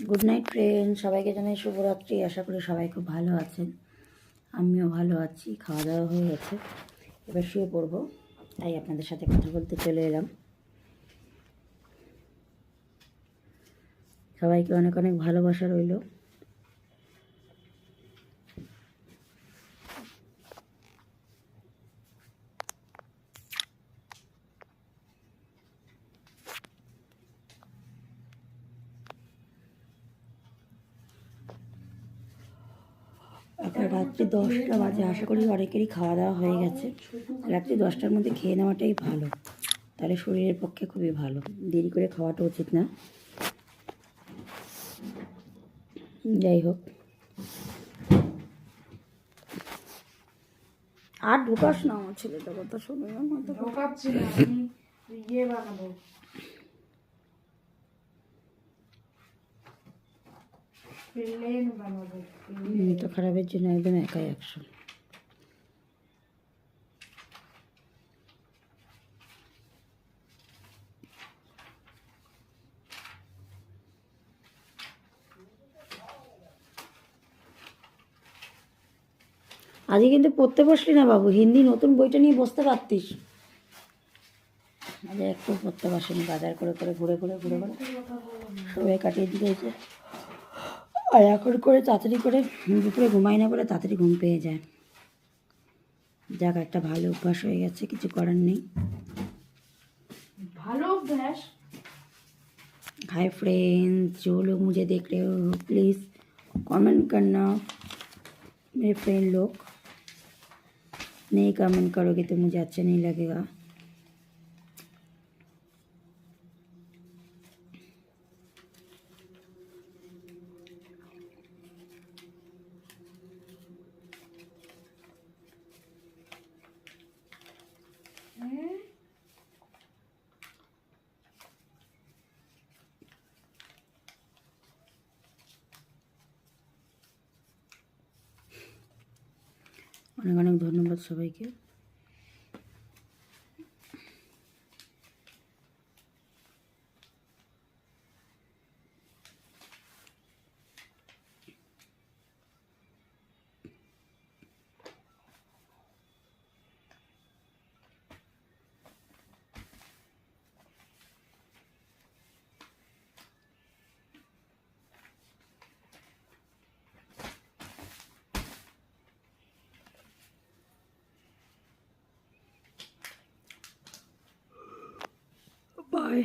Good night friend, সবাইকে জানাই শুভরাত্রি। আশা করি সবাই খুব ভালো আছেন, আমিও ভালো আছি। খাওয়া দাওয়া হয়ে গেছে, এবার শুয়ে পড়বো, তাই আপনাদের সাথে কথা বলতে চলে এলাম। সবাইকে অনেক অনেক ভালোবাসা রইল। এখন রাত্রি 10টা বাজে, আশা করি অনেকেরই খাওয়া দাওয়া হয়ে গেছে। রাত্রি 10টার মধ্যে খেয়ে নেওয়াটাই ভালো, তাহলে শরীরের পক্ষে খুবই ভালো। দেরি করে খাওয়াটা উচিত না। যাই হোক, আর ঢুকাস না আমার ছেলেটা কথা শুনে। ঢোকাচ্ছি না, আমি ইয়ে বানাবো, প্লেন বানাবো। তো খারাপের জন্য একদম একাই 100। আজকে কিন্তু পড়তে বসলি না বাবু, হিন্দি নতুন বইটা নিয়ে বসতে পারতিস। আজ একটু পড়তে বসেনি, বাজার করে করে ঘুরে ঘুরে সবাই কাটিয়ে দিয়েছে। আর এখন করে তাড়াতাড়ি করে দুপুরে ঘুমাই না বলে তাড়াতাড়ি ঘুম পেয়ে যায়। যাক, একটা ভালো অভ্যাস হয়ে গেছে, কিছু করার নেই। ভালো অভ্যাস। हाय फ्रेंड्स, जो लोग मुझे देख रहे हो प्लीज़ कमेंट करना। मेरे फ्रेंड लोग, नहीं कमेंट करोगे तो मुझे अच्छा नहीं लगेगा। অনেক অনেক ধন্যবাদ সবাইকে। Bye.